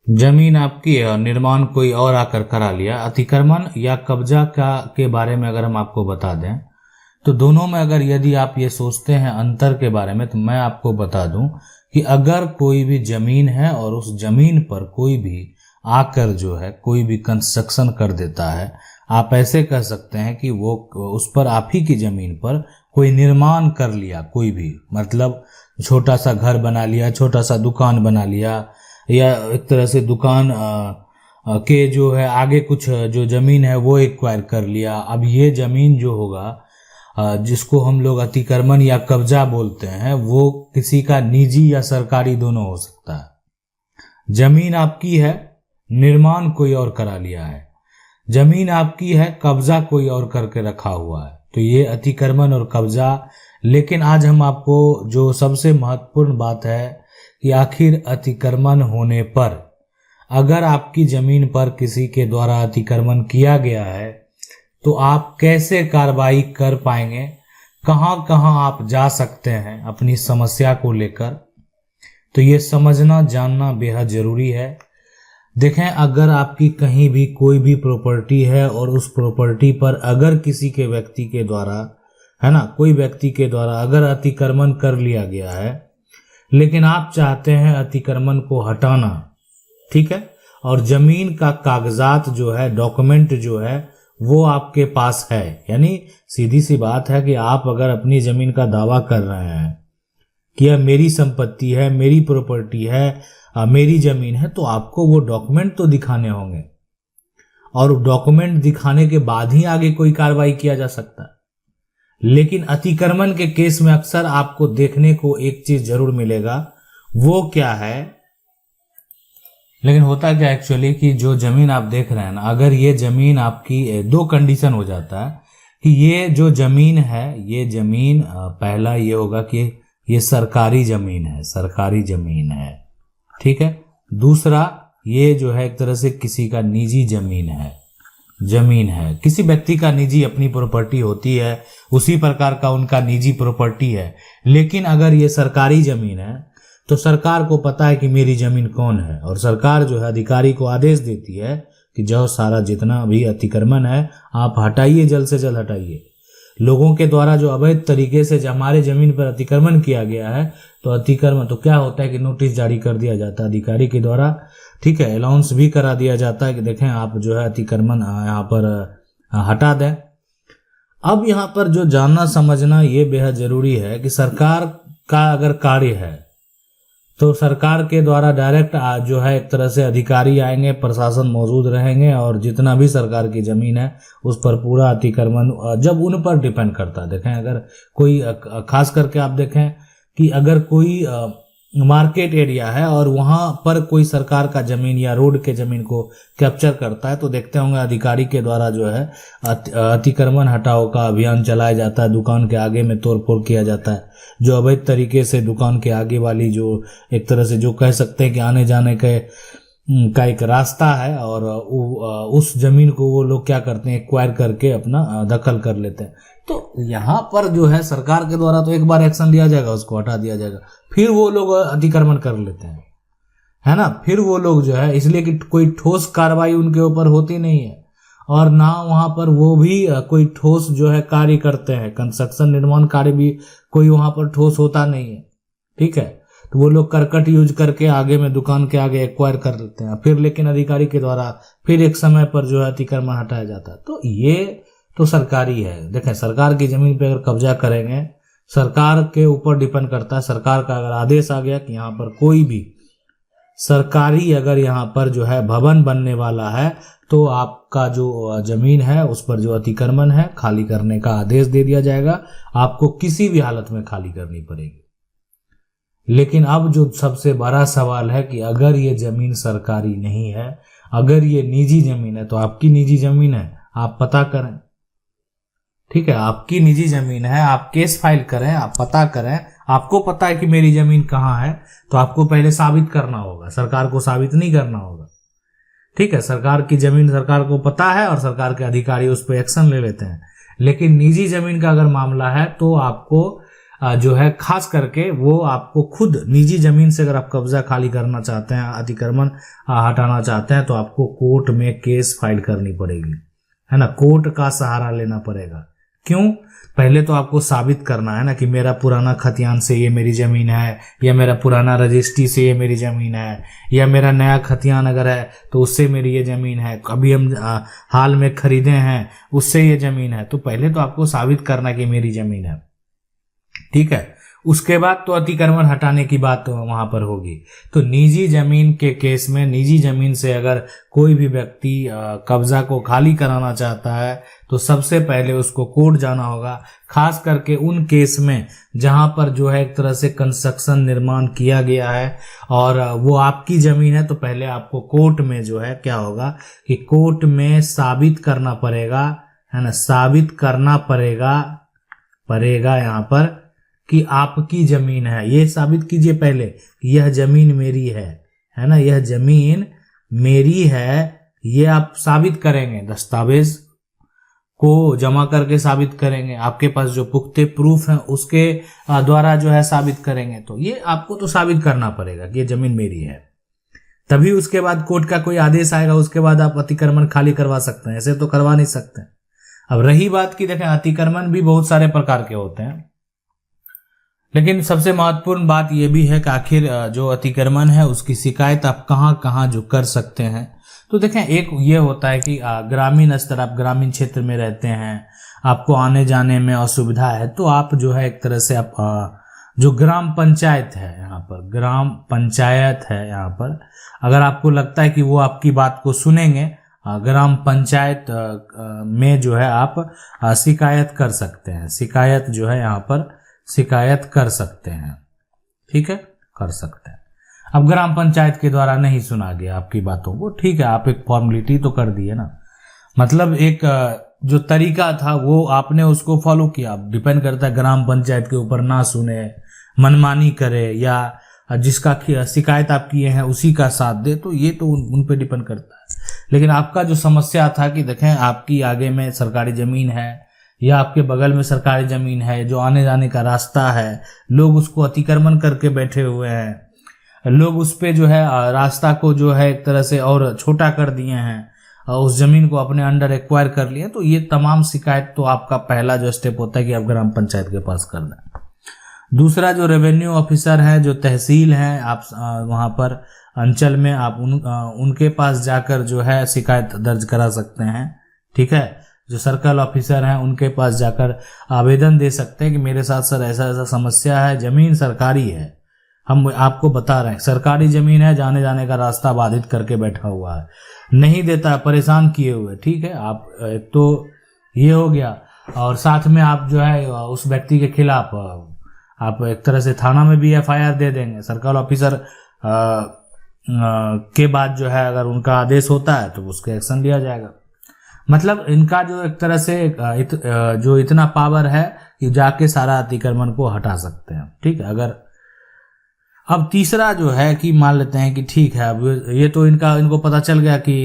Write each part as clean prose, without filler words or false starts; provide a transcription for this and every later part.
जमीन आपकी है और निर्माण कोई और आकर करा लिया। अतिक्रमण या कब्जा के बारे में अगर हम आपको बता दें तो दोनों में अगर यदि आप ये सोचते हैं अंतर के बारे में, तो मैं आपको बता दूं कि अगर कोई भी जमीन है और उस जमीन पर कोई भी आकर जो है कोई भी कंस्ट्रक्शन कर देता है, आप ऐसे कह सकते हैं कि वो उस पर आप ही की जमीन पर कोई निर्माण कर लिया, कोई भी मतलब छोटा सा घर बना लिया, छोटा सा दुकान बना लिया, या एक तरह से दुकान के जो है आगे कुछ जो जमीन है वो एक्वायर कर लिया। अब ये जमीन जो होगा जिसको हम लोग अतिक्रमण या कब्जा बोलते हैं, वो किसी का निजी या सरकारी दोनों हो सकता है। जमीन आपकी है, निर्माण कोई और करा लिया है। जमीन आपकी है, कब्जा कोई और करके रखा हुआ है, तो ये अतिक्रमण और कब्जा। लेकिन आज हम आपको जो सबसे महत्वपूर्ण बात है कि आखिर अतिक्रमण होने पर अगर आपकी जमीन पर किसी के द्वारा अतिक्रमण किया गया है तो आप कैसे कार्रवाई कर पाएंगे, कहां कहां आप जा सकते हैं अपनी समस्या को लेकर, तो ये समझना जानना बेहद जरूरी है। देखें, अगर आपकी कहीं भी कोई भी प्रॉपर्टी है और उस प्रॉपर्टी पर अगर किसी के व्यक्ति के द्वारा, है ना, कोई व्यक्ति के द्वारा अगर अतिक्रमण कर लिया गया है, लेकिन आप चाहते हैं अतिक्रमण को हटाना, ठीक है, और जमीन का कागजात जो है, डॉक्यूमेंट जो है वो आपके पास है, यानी सीधी सी बात है कि आप अगर अपनी जमीन का दावा कर रहे हैं कि यह मेरी संपत्ति है, मेरी प्रॉपर्टी है, मेरी जमीन है, तो आपको वो डॉक्यूमेंट तो दिखाने होंगे, और डॉक्यूमेंट दिखाने के बाद ही आगे कोई कार्रवाई किया जा सकता है। लेकिन अतिक्रमण के केस में अक्सर आपको देखने को एक चीज जरूर मिलेगा, वो क्या है, लेकिन होता क्या एक्चुअली कि जो जमीन आप देख रहे हैं ना, अगर ये जमीन आपकी, दो कंडीशन हो जाता है कि ये जो जमीन है, ये जमीन पहला ये होगा कि ये सरकारी जमीन है, सरकारी जमीन है, ठीक है। दूसरा, ये जो है एक तरह से किसी का निजी जमीन है, किसी व्यक्ति का निजी अपनी प्रॉपर्टी होती है, उसी प्रकार का उनका निजी प्रॉपर्टी है। लेकिन अगर ये सरकारी जमीन है तो सरकार को पता है कि मेरी जमीन कौन है, और सरकार जो है अधिकारी को आदेश देती है कि जो सारा जितना भी अतिक्रमण है आप हटाइए, जल्द से जल्द हटाइए। लोगों के द्वारा जो अवैध तरीके से हमारे जमीन पर अतिक्रमण किया गया है, तो अतिक्रमण तो क्या होता है कि नोटिस जारी कर दिया जाता है अधिकारी के द्वारा, ठीक है, अलाउंस भी करा दिया जाता है कि देखें आप जो है अतिक्रमण यहाँ पर हटा दें। अब यहाँ पर जो जानना समझना ये बेहद जरूरी है कि सरकार का अगर कार्य है तो सरकार के द्वारा डायरेक्ट जो है एक तरह से अधिकारी आएंगे, प्रशासन मौजूद रहेंगे, और जितना भी सरकार की जमीन है उस पर पूरा अतिक्रमण जब उन पर डिपेंड करता है। देखें, अगर कोई खास करके आप देखें कि अगर कोई मार्केट एरिया है और वहां पर कोई सरकार का जमीन या रोड के जमीन को कैप्चर करता है, तो देखते होंगे अधिकारी के द्वारा जो है अतिक्रमण हटाओ का अभियान चलाया जाता है, दुकान के आगे में तोड़फोड़ किया जाता है, जो अवैध तरीके से दुकान के आगे वाली जो एक तरह से जो कह सकते हैं कि आने जाने का एक रास्ता है, और उस जमीन को वो लोग क्या करते हैं, एक्वायर करके अपना दखल कर लेते हैं। तो यहाँ पर जो है सरकार के द्वारा तो एक बार एक्शन लिया जाएगा, उसको हटा दिया जाएगा, फिर वो लोग अतिक्रमण कर लेते हैं, है ना, फिर वो लोग जो है, इसलिए कि कोई ठोस कार्रवाई उनके ऊपर होती नहीं है, और ना वहां पर वो भी कोई ठोस जो है कार्य करते हैं, कंस्ट्रक्शन निर्माण कार्य भी कोई वहां पर ठोस होता नहीं है, ठीक है। तो वो लोग करकट यूज करके आगे में दुकान के आगे एक्वायर कर लेते हैं, फिर लेकिन अधिकारी के द्वारा फिर एक समय पर जो है अतिक्रमण हटाया जाता है। तो ये तो सरकारी है। देखें, सरकार की जमीन पे अगर कब्जा करेंगे, सरकार के ऊपर डिपेंड करता है, सरकार का अगर आदेश आ गया कि यहाँ पर कोई भी सरकारी अगर यहाँ पर जो है भवन बनने वाला है, तो आपका जो जमीन है उस पर जो अतिक्रमण है खाली करने का आदेश दे दिया जाएगा, आपको किसी भी हालत में खाली करनी पड़ेगी। लेकिन अब जो सबसे बड़ा सवाल है कि अगर ये जमीन सरकारी नहीं है, अगर ये निजी जमीन है, तो आपकी निजी जमीन है, आप पता करें, ठीक है, आपकी निजी जमीन है, आप केस फाइल करें, आप पता करें, आपको पता है कि मेरी जमीन कहाँ है, तो आपको पहले साबित करना होगा, सरकार को साबित नहीं करना होगा, ठीक है। सरकार की जमीन सरकार को पता है और सरकार के अधिकारी उस पर एक्शन ले लेते हैं। लेकिन निजी जमीन का अगर मामला है तो आपको जो है खास करके वो आपको खुद निजी जमीन से अगर आप कब्जा खाली करना चाहते हैं, अतिक्रमण हटाना चाहते हैं, तो आपको कोर्ट में केस फाइल करनी पड़ेगी, है ना, कोर्ट का सहारा लेना पड़ेगा। क्यों? पहले तो आपको साबित करना है ना कि मेरा पुराना खतियान से ये मेरी जमीन है, या मेरा पुराना रजिस्ट्री से ये मेरी जमीन है, या मेरा नया खतियान अगर है तो उससे मेरी ये जमीन है, अभी हम हाल में खरीदे हैं उससे ये जमीन है। तो पहले तो आपको साबित करना कि मेरी जमीन है, ठीक है। उसके बाद तो अतिक्रमण हटाने की बात तो वहां पर होगी। तो निजी जमीन के केस में, निजी जमीन से अगर कोई भी व्यक्ति कब्जा को खाली कराना चाहता है तो सबसे पहले उसको कोर्ट जाना होगा, खास करके उन केस में जहां पर जो है एक तरह से कंस्ट्रक्शन निर्माण किया गया है और वो आपकी जमीन है। तो पहले आपको कोर्ट में जो है क्या होगा कि कोर्ट में साबित करना पड़ेगा, है ना, साबित करना पड़ेगा यहाँ पर कि आपकी जमीन है। ये साबित कीजिए पहले कि यह जमीन मेरी है ना, यह जमीन मेरी है। ये आप साबित करेंगे, दस्तावेज को जमा करके साबित करेंगे, आपके पास जो पुख्ते प्रूफ हैं उसके द्वारा जो है साबित करेंगे। तो ये आपको तो साबित करना पड़ेगा कि ये जमीन मेरी है, तभी उसके बाद कोर्ट का कोई आदेश आएगा, उसके बाद आप अतिक्रमण खाली करवा सकते हैं, ऐसे तो करवा नहीं सकते। अब रही बात की, देखें अतिक्रमण भी बहुत सारे प्रकार के होते हैं, लेकिन सबसे महत्वपूर्ण बात यह भी है कि आखिर जो अतिक्रमण है उसकी शिकायत आप कहाँ जो कर सकते हैं। तो देखें, एक ये होता है कि ग्रामीण स्तर, आप ग्रामीण क्षेत्र में रहते हैं, आपको आने जाने में असुविधा है, तो आप जो है एक तरह से आप जो ग्राम पंचायत है यहाँ पर, ग्राम पंचायत है यहाँ पर, अगर आपको लगता है कि वो आपकी बात को सुनेंगे, ग्राम पंचायत में जो है आप शिकायत कर सकते हैं, शिकायत जो है यहाँ पर शिकायत कर सकते हैं, ठीक है, कर सकते हैं। अब ग्राम पंचायत के द्वारा नहीं सुना गया आपकी बातों को, ठीक है, आप एक फॉर्मेलिटी तो कर दिए ना, मतलब एक जो तरीका था वो आपने उसको फॉलो किया। डिपेंड करता है ग्राम पंचायत के ऊपर, ना सुने, मनमानी करे, या जिसका शिकायत आप किए हैं उसी का साथ दे, तो ये तो उन पे डिपेंड करता है। लेकिन आपका जो समस्या था कि देखें आपकी आगे में सरकारी जमीन है या आपके बगल में सरकारी जमीन है, जो आने जाने का रास्ता है, लोग उसको अतिक्रमण करके बैठे हुए हैं, लोग उस पे जो है रास्ता को जो है एक तरह से और छोटा कर दिए हैं, उस जमीन को अपने अंडर एक्वायर कर लिए, तो ये तमाम शिकायत तो आपका पहला जो स्टेप होता है कि आप ग्राम पंचायत के पास कर दें। दूसरा जो रेवेन्यू ऑफिसर है, जो तहसील है, आप वहां पर अंचल में आप उनके पास जाकर जो है शिकायत दर्ज करा सकते हैं, ठीक है। जो सर्कल ऑफिसर हैं उनके पास जाकर आवेदन दे सकते हैं कि मेरे साथ सर ऐसा ऐसा समस्या है, जमीन सरकारी है, हम आपको बता रहे हैं सरकारी जमीन है, जाने जाने का रास्ता बाधित करके बैठा हुआ है, नहीं देता, परेशान किए हुए, ठीक है। आप एक तो ये हो गया, और साथ में आप जो है उस व्यक्ति के खिलाफ आप एक तरह से थाना में भी एफआईआर दे देंगे। सर्कल ऑफिसर के बाद जो है अगर उनका आदेश होता है तो उसके एक्शन लिया जाएगा। मतलब इनका जो एक तरह से जो इतना पावर है कि जाके सारा अतिक्रमण को हटा सकते हैं, ठीक है। अगर अब तीसरा जो है कि मान लेते हैं कि ठीक है, अब ये तो इनको पता चल गया कि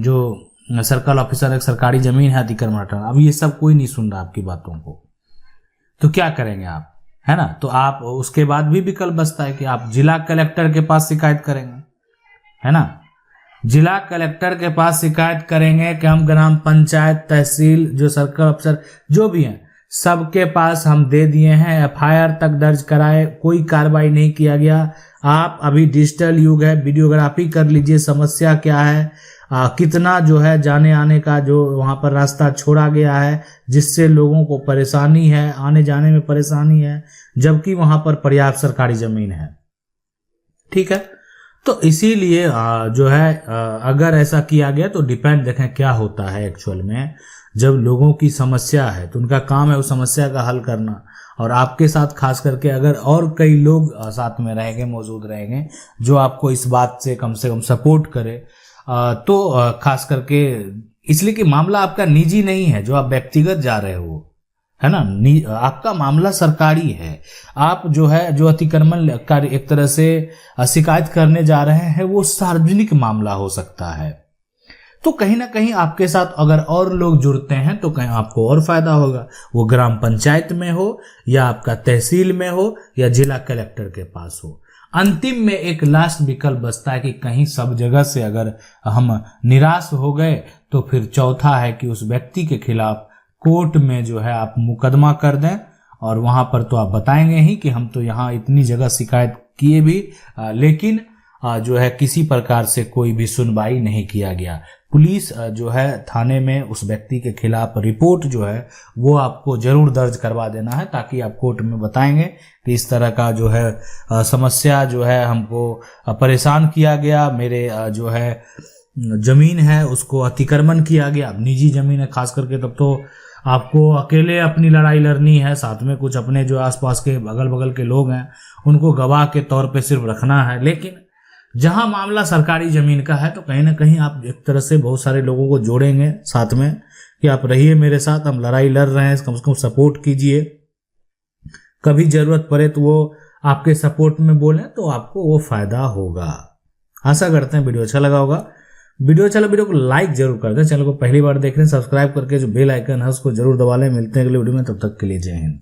जो सर्कल ऑफिसर एक सरकारी जमीन है, अतिक्रमण हटाना, अब ये सब कोई नहीं सुन रहा आपकी बातों को, तो क्या करेंगे आप, है ना। तो आप उसके बाद भी विकल्प बचता है कि आप जिला कलेक्टर के पास शिकायत करेंगे, है ना। जिला कलेक्टर के पास शिकायत करेंगे कि हम ग्राम पंचायत, तहसील, जो सर्कल अफसर जो भी हैं, सबके पास हम दे दिए हैं, एफआईआर तक दर्ज कराए, कोई कार्रवाई नहीं किया गया। आप अभी डिजिटल युग है, वीडियोग्राफी कर लीजिए, समस्या क्या है, कितना जो है जाने आने का जो वहां पर रास्ता छोड़ा गया है, जिससे लोगों को परेशानी है, आने जाने में परेशानी है, जबकि वहां पर पर्याप्त सरकारी जमीन है, ठीक है। तो इसीलिए जो है अगर ऐसा किया गया तो डिपेंड, देखें क्या होता है एक्चुअल में, जब लोगों की समस्या है तो उनका काम है उस समस्या का हल करना, और आपके साथ खास करके अगर और कई लोग साथ में रहेंगे, मौजूद रहेंगे, जो आपको इस बात से कम सपोर्ट करे, तो खास करके इसलिए कि मामला आपका निजी नहीं है जो आप व्यक्तिगत जा रहे हो, है ना, आपका मामला सरकारी है। आप जो है जो अतिक्रमण कार्य एक तरह से शिकायत करने जा रहे हैं वो सार्वजनिक मामला हो सकता है। तो कहीं ना कहीं आपके साथ अगर और लोग जुड़ते हैं तो कहीं आपको और फायदा होगा, वो ग्राम पंचायत में हो या आपका तहसील में हो या जिला कलेक्टर के पास हो। अंतिम में एक लास्ट विकल्प बचता है कि कहीं सब जगह से अगर हम निराश हो गए तो फिर चौथा है कि उस व्यक्ति के खिलाफ कोर्ट में जो है आप मुकदमा कर दें, और वहां पर तो आप बताएंगे ही कि हम तो यहाँ इतनी जगह शिकायत किए भी लेकिन जो है किसी प्रकार से कोई भी सुनवाई नहीं किया गया। पुलिस जो है थाने में उस व्यक्ति के खिलाफ रिपोर्ट जो है वो आपको जरूर दर्ज करवा देना है, ताकि आप कोर्ट में बताएंगे कि इस तरह का जो है समस्या जो है हमको परेशान किया गया, मेरे जो है जमीन है उसको अतिक्रमण किया गया। अब निजी जमीन है खास करके, तब तो आपको अकेले अपनी लड़ाई लड़नी है, साथ में कुछ अपने जो आसपास के अगल बगल के लोग हैं उनको गवाह के तौर पे सिर्फ रखना है। लेकिन जहां मामला सरकारी जमीन का है तो कहीं ना कहीं आप एक तरह से बहुत सारे लोगों को जोड़ेंगे साथ में कि आप रहिए मेरे साथ, हम लड़ाई लड़ रहे हैं, कम से कम सपोर्ट कीजिए, कभी जरूरत पड़े तो वो आपके सपोर्ट में बोलें तो आपको वो फायदा होगा। आशा करते हैं वीडियो अच्छा लगा होगा। वीडियो को लाइक जरूर कर दें, चैनल को पहली बार देख रहे हैं सब्सक्राइब करके जो बेल आइकन है उसको जरूर दबा लें। मिलते हैं अगले वीडियो में, तब तक के लिए जय हिंद।